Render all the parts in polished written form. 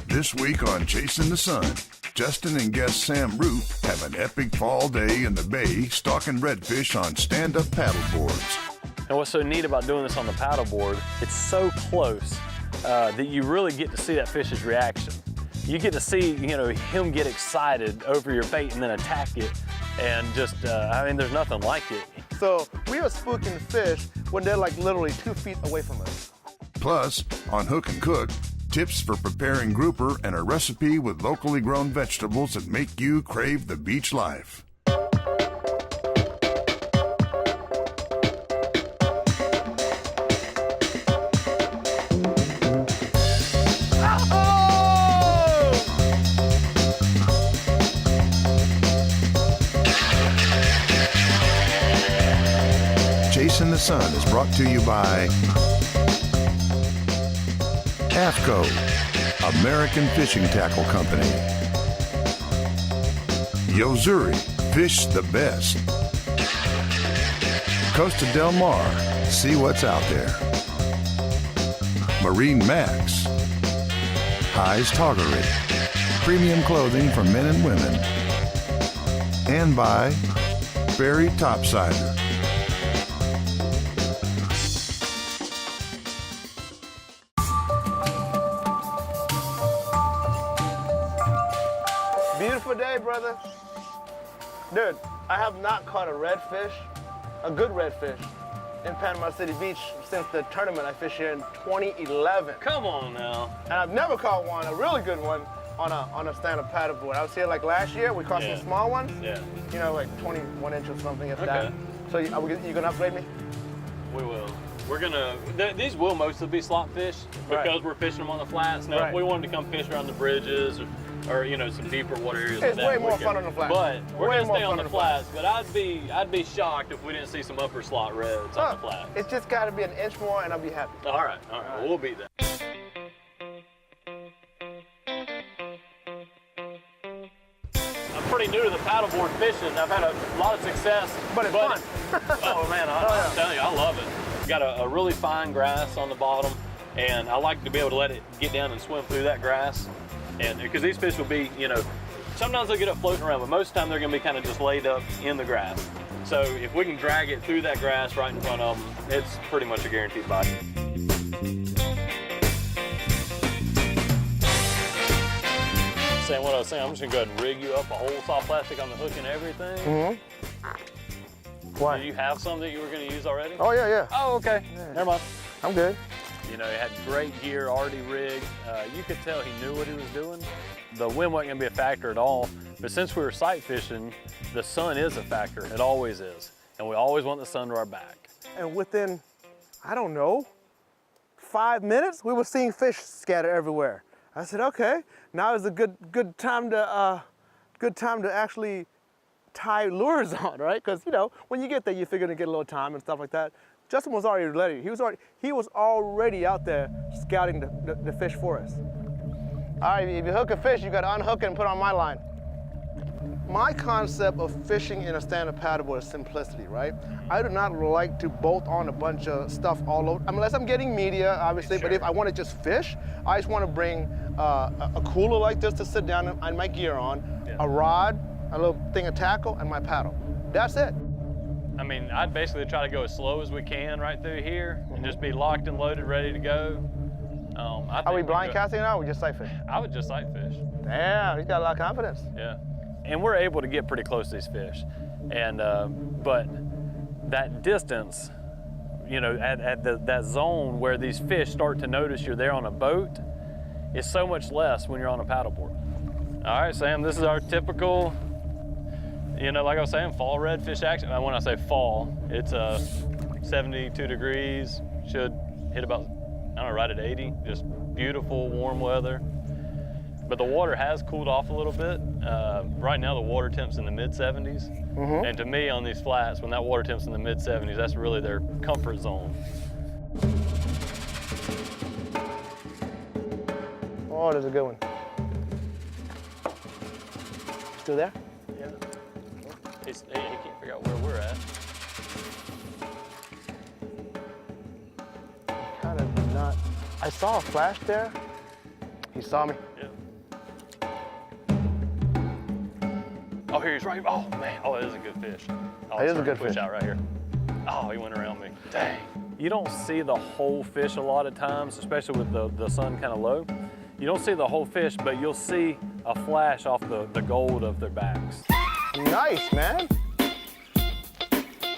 This week on Chasing the Sun, Justin and guest Sam Root have an epic fall day in the bay stalking redfish on stand-up paddleboards. And what's so neat about doing this on the paddleboard, it's so close that you really get to see that fish's reaction. You get to see, him get excited over your bait and then attack it. And just, there's nothing like it. So we are spooking the fish when they're like literally 2 feet away from us. Plus, on Hook and Cook, tips for preparing grouper and a recipe with locally grown vegetables that make you crave the beach life. Chasing the Sun is brought to you by AFCO, American Fishing Tackle Company. Yozuri, fish the best. Costa Del Mar, see what's out there. Marine Max. High's Toggery, premium clothing for men and women. And by Berry Topsider. Beautiful day, brother. Dude, I have not caught a redfish, a good redfish, in Panama City Beach since the tournament I fished here in 2011. Come on now. And I've never caught one, a really good one, on a stand-up paddleboard. I was here like last year, we caught some small ones. Yeah. Like 21 inch or something, if Okay. that. So you gonna upgrade me? We will. We're gonna, these will mostly be slot fish because we're fishing them on the flats. Now, if we wanted to come fish around the bridges or some deeper water areas It's like that, way more fun on the flats. But we're Way gonna more stay on fun the on the flats. But I'd be shocked if we didn't see some upper slot reds on the flats. It's just gotta be an inch more and I'll be happy. All right. Well, we'll beat that. I'm pretty new to the paddleboard fishing. I've had a lot of success. But it's fun. Oh man, I'm telling you, I love it. Got a really fine grass on the bottom, and I like to be able to let it get down and swim through that grass. And because these fish will be, sometimes they'll get up floating around, but most of the time they're gonna be kind of just laid up in the grass. So if we can drag it through that grass right in front of them, it's pretty much a guaranteed bite. Saying what I was saying, I'm just gonna go ahead and rig you up a whole soft plastic on the hook and everything. Mm-hmm. Why? Did you have some that you were gonna use already? Oh, yeah. Oh, okay. Yeah. Never mind. I'm good. He had great gear already rigged. You could tell he knew what he was doing. The wind wasn't gonna be a factor at all, but since we were sight fishing, the sun is a factor. It always is. And we always want the sun to our back. And within, I don't know, 5 minutes, we were seeing fish scatter everywhere. I said, okay, now is a good time to actually tie lures on, right? Because when you get there, you figure to get a little time and stuff like that. Justin was already ready. He was already out there scouting the fish for us. All right, if you hook a fish, you got to unhook it and put it on my line. My concept of fishing in a stand-up paddleboard is simplicity, right? I do not like to bolt on a bunch of stuff all over, unless I'm getting media, obviously, but if I want to just fish, I just want to bring a cooler like this to sit down and my gear on, a rod, a little thing of tackle, and my paddle. That's it. I'd basically try to go as slow as we can right through here and just be locked and loaded, ready to go. Are we blind casting now or we just sight fish? I would just sight fish. Damn, he's got a lot of confidence. Yeah. And we're able to get pretty close to these fish. And, but that distance, at that zone where these fish start to notice you're there on a boat is so much less when you're on a paddleboard. All right, Sam, this is our typical, like I was saying, fall redfish action. When I say fall, it's 72 degrees, should hit about, right at 80, just beautiful warm weather. But the water has cooled off a little bit. Right now the water temp's in the mid-70s. Mm-hmm. And to me on these flats, when that water temp's in the mid-70s, that's really their comfort zone. Oh, there's a good one. Still there? Yeah. He can't figure out where we're at. Kind of not. I saw a flash there. He saw me. Yeah. Oh, here he's right. Oh, man. Oh, it is a good fish. Oh, It is a good push fish. out right here. Oh, he went around me. Dang. You don't see the whole fish a lot of times, especially with the sun kind of low. You don't see the whole fish, but you'll see a flash off the gold of their backs. Nice, man.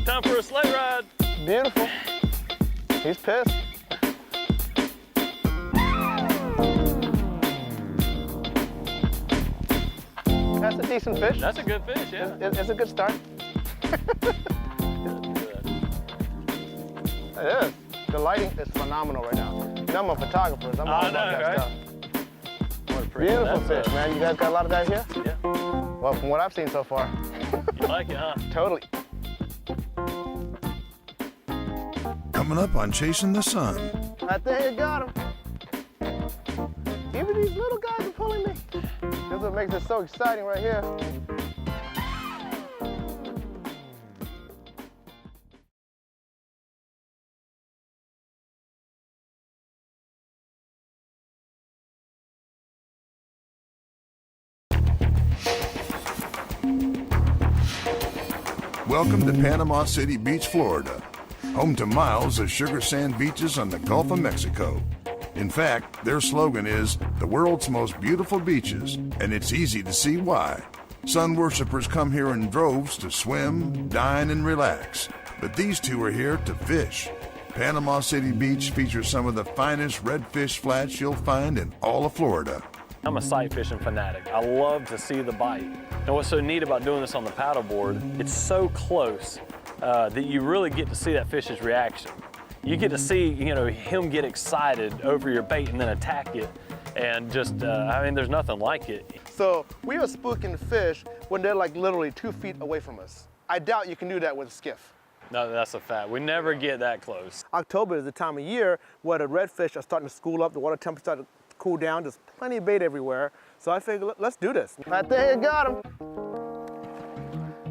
Time for a sleigh ride. Beautiful. He's pissed. That's a decent fish. That's a good fish, yeah. It's a good start. Good. It is. The lighting is phenomenal right now. You know, I'm a photographer. So I'm all about that right? stuff. What a pretty- Beautiful that's fish, man. You guys got a lot of guys here? Yeah. Well, from what I've seen so far. You like it, huh? Totally. Coming up on Chasing the Sun. I think you got him. Even these little guys are pulling me. That's what makes it so exciting right here. Welcome to Panama City Beach, Florida, home to miles of sugar sand beaches on the Gulf of Mexico. In fact, their slogan is the world's most beautiful beaches, and it's easy to see why. Sun worshippers come here in droves to swim, dine, and relax, but these two are here to fish. Panama City Beach features some of the finest redfish flats you'll find in all of Florida. I'm a sight fishing fanatic. I love to see the bite. And what's so neat about doing this on the paddleboard, it's so close that you really get to see that fish's reaction. You get to see, him get excited over your bait and then attack it. And just, there's nothing like it. So we are spooking fish when they're like literally 2 feet away from us. I doubt you can do that with a skiff. No, that's a fact. We never get that close. October is the time of year where the redfish are starting to school up, the water temperature starting to cool down, there's plenty of bait everywhere. So I figured, let's do this. I think you got him.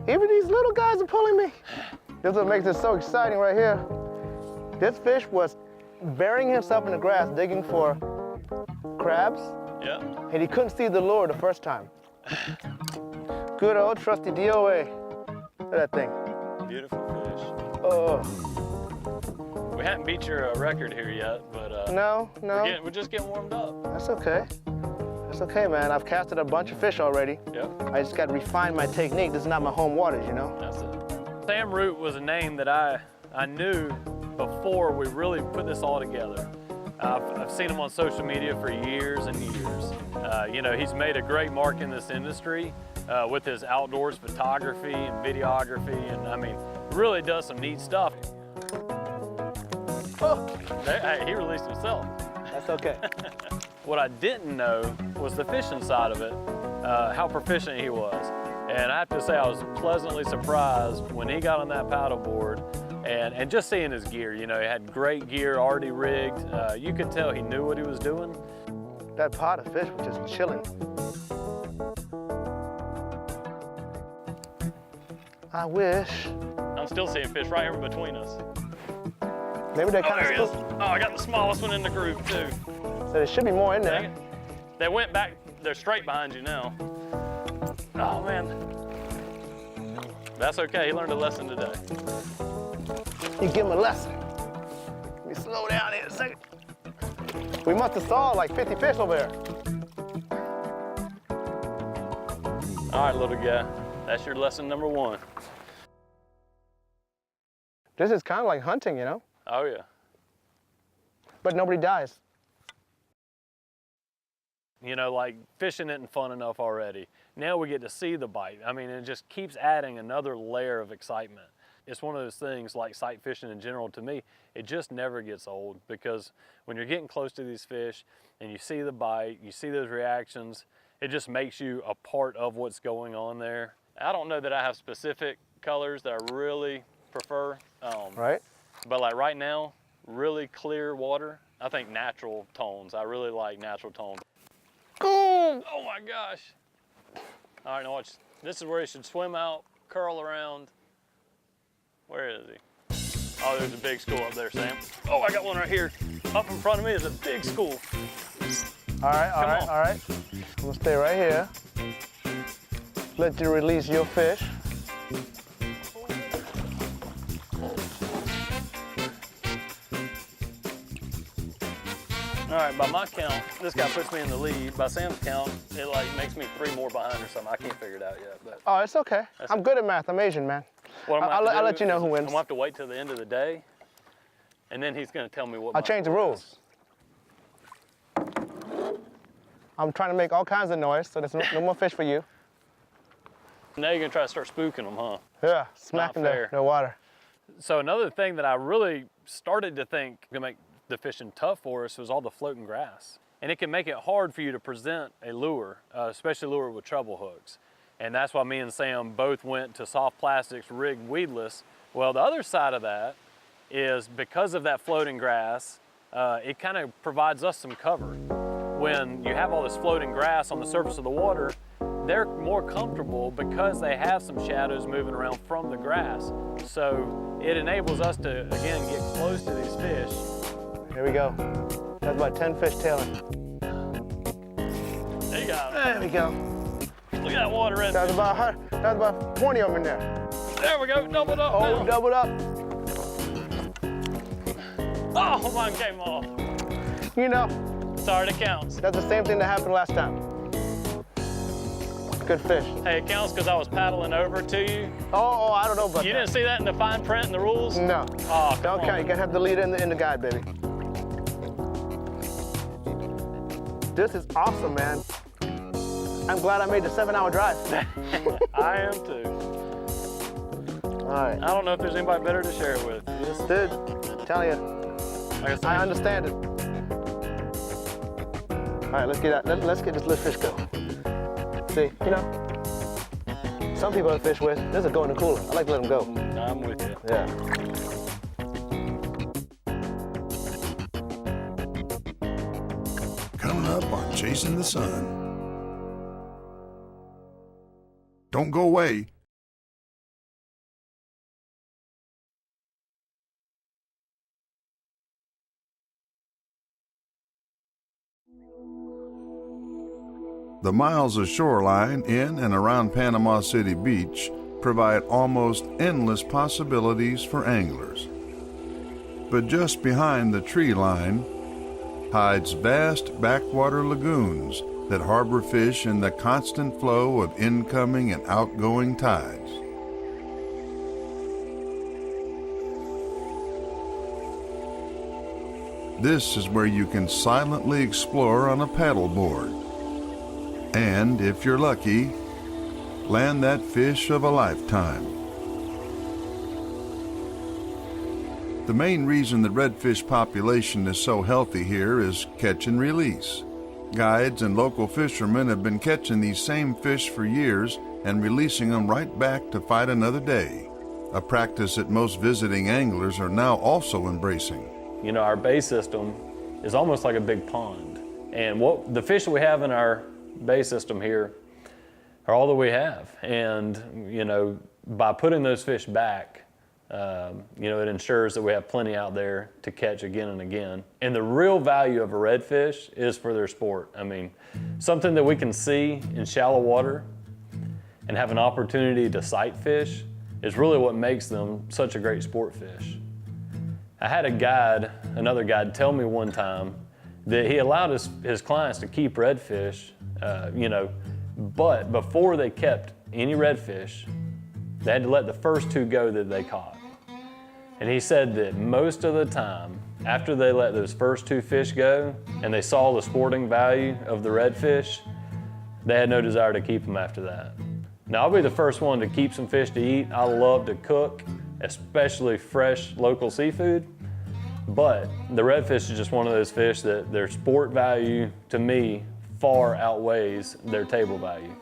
Even these little guys are pulling me. This is what makes it so exciting right here. This fish was burying himself in the grass, digging for crabs. Yeah. And he couldn't see the lure the first time. Good old trusty DOA. Look at that thing. Beautiful fish. Oh. We haven't beat your record here yet, but No. we're just getting warmed up. That's okay. That's okay, man. I've casted a bunch of fish already. Yep. I just got to refine my technique. This is not my home waters, That's it. Sam Root was a name that I knew before we really put this all together. I've seen him on social media for years and years. He's made a great mark in this industry with his outdoors photography and videography, and really does some neat stuff. Oh, Hey, he released himself. that's okay. What I didn't know was the fishing side of it, how proficient he was. And I have to say I was pleasantly surprised when he got on that paddleboard and just seeing his gear. He had great gear already rigged. You could tell he knew what he was doing. That pot of fish was just chilling. I wish. I'm still seeing fish right here between us. Maybe they Oh, kind there he of is. Oh, I got the smallest one in the group too. So there should be more in Dang there. it. They went back, they're straight behind you now. Oh man. That's okay, he learned a lesson today. You give him a lesson. Let me slow down here a second. We must have saw like 50 fish over there. All right, little guy, that's your lesson number 1. This is kind of like hunting, Oh yeah. but nobody dies. Like fishing isn't fun enough already. Now we get to see the bite. It just keeps adding another layer of excitement. It's one of those things like sight fishing in general, to me, it just never gets old, because when you're getting close to these fish and you see the bite, you see those reactions, it just makes you a part of what's going on there. I don't know that I have specific colors that I really prefer. Right? But like right now, really clear water, I think natural tones. I really like natural tones. Boom! Oh my gosh. All right, now watch. This is where he should swim out, curl around. Where is he? Oh, there's a big school up there, Sam. Oh, I got one right here. Up in front of me is a big school. All right, all right, on. all right. I'm gonna stay right here. Let you release your fish. All right, by my count, this guy puts me in the lead. By Sam's count, it like makes me 3 more behind or something. I can't figure it out yet, but. Oh, it's okay. I'm good at math. I'm Asian, man. What I'm I'll let you know who wins. I'm gonna have to wait till the end of the day, and then he's gonna tell me what. I'll change the rules. I'm trying to make all kinds of noise, so there's no more fish for you. Now you're gonna try to start spooking them, huh? Yeah, smacking the water. So another thing that I really started to think could make the fishing tough for us was all the floating grass. And it can make it hard for you to present a lure, especially a lure with treble hooks. And that's why me and Sam both went to soft plastics rigged weedless. Well, the other side of that is because of that floating grass, it kind of provides us some cover. When you have all this floating grass on the surface of the water, they're more comfortable because they have some shadows moving around from the grass. So it enables us to, again, get close to these fish. Here we go. That's about 10 fish tailing. There you go. There we go. Look at that water in That's about 20 of them in there. There we go, doubled up. Oh, now. doubled up. Oh, mine came off. You know, Sorry, it counts. that's the same thing that happened last time. Good fish. Hey, it counts because I was paddling over to you. Oh, I don't know about You that. didn't see that in the fine print in the rules? No. Oh, come Don't count. on. You gotta have the leader in the guide, baby. This is awesome, man. I'm glad I made the 7-hour drive. I am too. All right. I don't know if there's anybody better to share it with. This, Dude, tell you, like I said, I understand it. All right, let's get this little fish go. See, you know, some people I fish with, there's a go in the cooler. I like to let them go. I'm with you. Yeah. Coming up on Chasing the Sun. Don't go away. The miles of shoreline in and around Panama City Beach provide almost endless possibilities for anglers. But just behind the tree line hides vast backwater lagoons that harbor fish in the constant flow of incoming and outgoing tides. This is where you can silently explore on a paddleboard. And if you're lucky, land that fish of a lifetime. The main reason the redfish population is so healthy here is catch and release. Guides and local fishermen have been catching these same fish for years and releasing them right back to fight another day, a practice that most visiting anglers are now also embracing. You know, our bay system is almost like a big pond. And what the fish that we have in our bay system here are all that we have. And, you know, by putting those fish back, you know, it ensures that we have plenty out there to catch again and again. And the real value of a redfish is for their sport. I mean, something that we can see in shallow water and have an opportunity to sight fish is really what makes them such a great sport fish. I had another guide tell me one time that he allowed his clients to keep redfish, you know, but before they kept any redfish, they had to let the first 2 go that they caught. And he said that most of the time, after they let those first 2 fish go and they saw the sporting value of the redfish, they had no desire to keep them after that. Now, I'll be the first one to keep some fish to eat. I love to cook, especially fresh local seafood. But the redfish is just one of those fish that their sport value, to me, far outweighs their table value.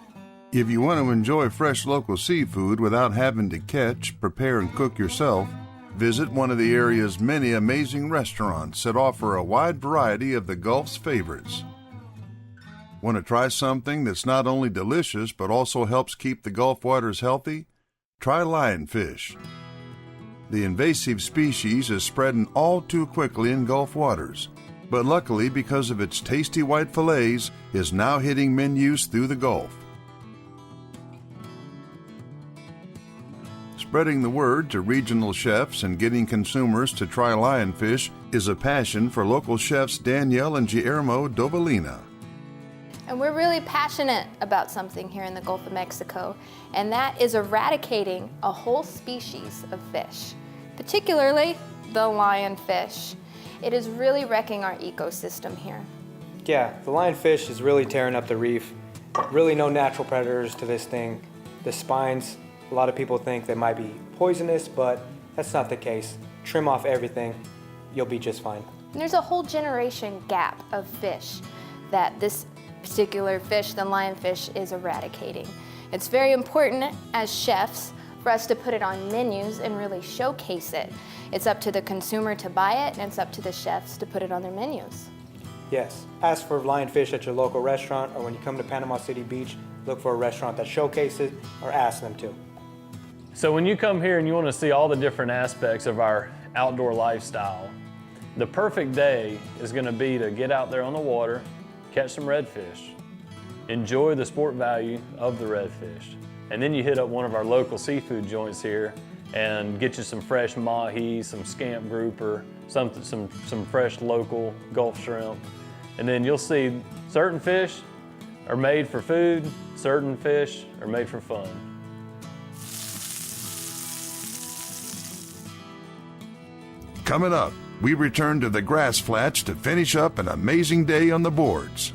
If you want to enjoy fresh local seafood without having to catch, prepare, and cook yourself, visit one of the area's many amazing restaurants that offer a wide variety of the Gulf's favorites. Want to try something that's not only delicious but also helps keep the Gulf waters healthy? Try lionfish. The invasive species is spreading all too quickly in Gulf waters, but luckily, because of its tasty white fillets, is now hitting menus through the Gulf. Spreading the word to regional chefs and getting consumers to try lionfish is a passion for local chefs Danielle and Guillermo Dovalina. And we're really passionate about something here in the Gulf of Mexico, and that is eradicating a whole species of fish, particularly the lionfish. It is really wrecking our ecosystem here. Yeah, the lionfish is really tearing up the reef. Really no natural predators to this thing. The spines, a lot of people think they might be poisonous, but that's not the case. Trim off everything, you'll be just fine. And there's a whole generation gap of fish that this particular fish, the lionfish, is eradicating. It's very important as chefs for us to put it on menus and really showcase it. It's up to the consumer to buy it, and it's up to the chefs to put it on their menus. Yes, ask for lionfish at your local restaurant, or when you come to Panama City Beach, look for a restaurant that showcases it, or ask them to. So when you come here and you want to see all the different aspects of our outdoor lifestyle, the perfect day is going to be to get out there on the water, catch some redfish, enjoy the sport value of the redfish, and then you hit up one of our local seafood joints here and get you some fresh mahi, some scamp grouper, some fresh local Gulf shrimp, and then you'll see certain fish are made for food, certain fish are made for fun. Coming up, we return to the grass flats to finish up an amazing day on the boards.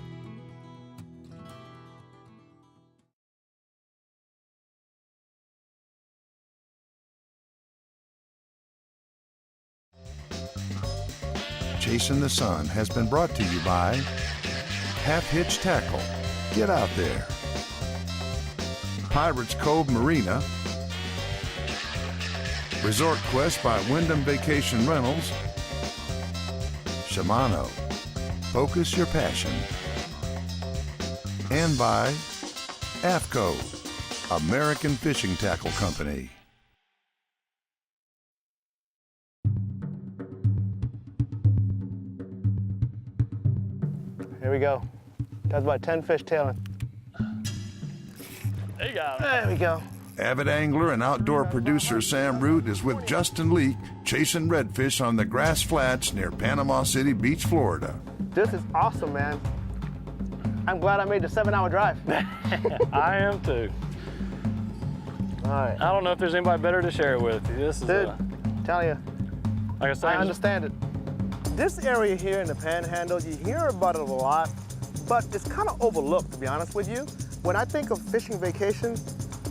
Chasin the Sun has been brought to you by Half Hitch Tackle. Get out there. Pirates Cove Marina. Resort Quest by Wyndham Vacation Rentals. Shimano. Focus your passion. And by AFCO, American Fishing Tackle Company. Here we go. That's about 10 fish tailing. There you go. There we go. Avid angler and outdoor producer Sam Root is with Justin Leake chasing redfish on the grass flats near Panama City Beach, Florida. This is awesome, man. I'm glad I made the 7-hour drive. I am too. All right. I don't know if there's anybody better to share it with. This is, Dude, tell you, like I said, I understand it. This area here in the Panhandle, you hear about it a lot, but it's kind of overlooked, to be honest with you. When I think of fishing vacation,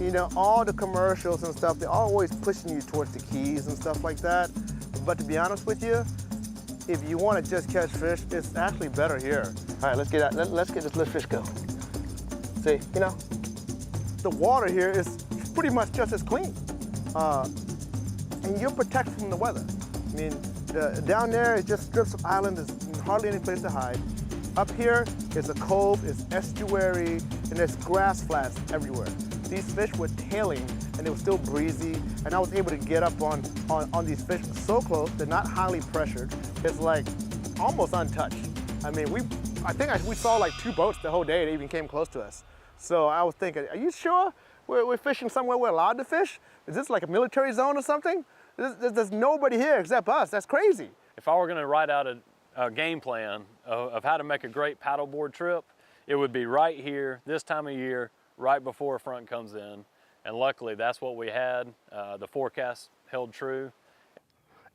you know, all the commercials and stuff, they're always pushing you towards the Keys and stuff like that. But to be honest with you, if you want to just catch fish, it's actually better here. All right, let's get out. Let's get this little fish go. See, you know, the water here is pretty much just as clean. And you're protected from the weather. I mean, down there is just strips of island. There's hardly any place to hide. Up here is a cove, it's estuary, and there's grass flats everywhere. These fish were tailing, and they were still breezy, and I was able to get up on these fish so close. They're not highly pressured. It's like almost untouched. I mean, I think we saw like 2 boats the whole day that even came close to us. So I was thinking, are you sure we're fishing somewhere we're allowed to fish? Is this like a military zone or something? There's nobody here except us. That's crazy. if I were going to write out a game plan of how to make a great paddleboard trip, it would be right here, this time of year, right before a front comes in. And luckily, that's what we had. The forecast held true.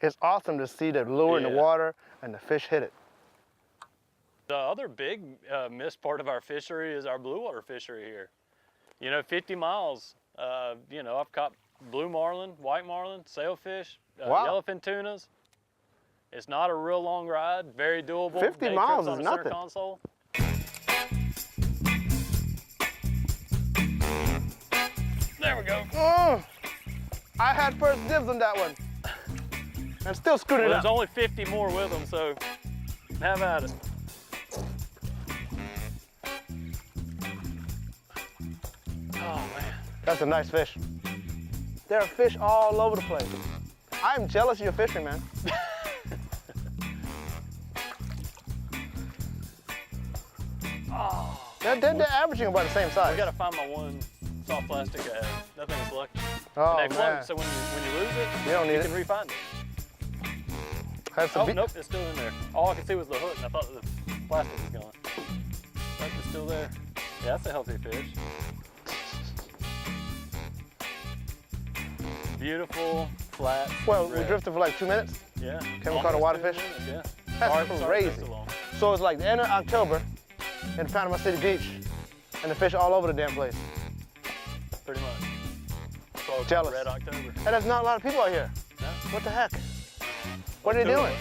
It's awesome to see the lure in the water and the fish hit it. The other big missed part of our fishery is our blue water fishery here. You know, 50 miles, you know, I've caught blue marlin, white marlin, sailfish, yellowfin tunas. It's not a real long ride, very doable. 50 miles is nothing. Console. There we go. Oh, I had first dibs on that one. And still screwed it up. There's only 50 more with them, so have at it. Oh, man. That's a nice fish. There are fish all over the place. I'm jealous of your fishing, man. They're averaging about the same size. I gotta find my one soft plastic I had. That thing's lucky. Oh, And they man. float, so when you lose it, You don't need you it. can re-find it. That's Oh, nope, it's still in there. All I could see was the hook, and I thought the plastic was gone. Nope, it's still there. Yeah, that's a healthy fish. Beautiful, flat. Well, we red. drifted for like 2 minutes. Yeah. Can we call it a water Almost fish? 2 minutes, yeah. That's Sorry it crazy. takes so long. So it's like the end of October in Panama City Beach, and the fish all over the damn place. Pretty much. That's why we call it Jealous. Red October. And there's not a lot of people out here. No? What the heck? What are they Two of doing?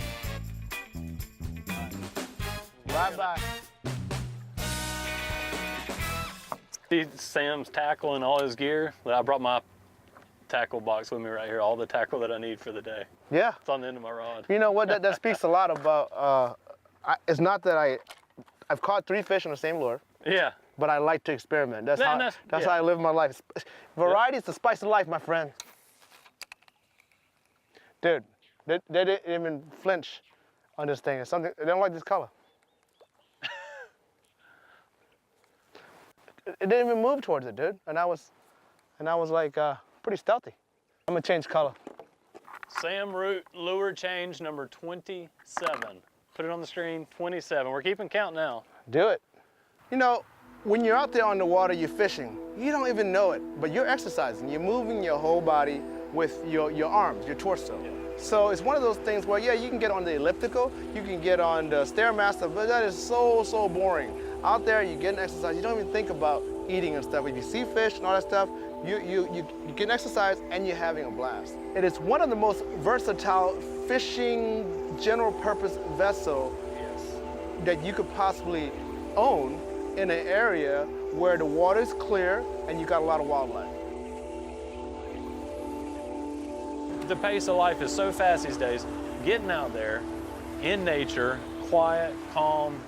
us. Bye-bye. See Sam's tackle and all his gear. I brought my tackle box with me right here, all the tackle that I need for the day. Yeah. It's on the end of my rod. You know what? That speaks a lot about. It's not that I've caught 3 fish on the same lure, Yeah. but I like to experiment. That's Yeah, how yeah. how I live my life. Variety is the spice of life, my friend. Dude, they didn't even flinch on this thing. It's something they don't like this color. It didn't even move towards it, dude. And I was like pretty stealthy. I'm gonna change color. Sam Root lure change number 27. Put it on the screen, 27. We're keeping count now. Do it. You know, when you're out there on the water, you're fishing. You don't even know it, but you're exercising. You're moving your whole body with your arms, your torso. Yeah. So it's one of those things where, yeah, you can get on the elliptical, you can get on the Stairmaster, but that is so boring. Out there, you're getting exercise. You don't even think about eating and stuff. If you see fish and all that stuff, you get exercise and you're having a blast. It is one of the most versatile fishing general purpose vessel that you could possibly own in an area where the water is clear and you got a lot of wildlife. The pace of life is so fast these days. Getting out there in nature, quiet, calm,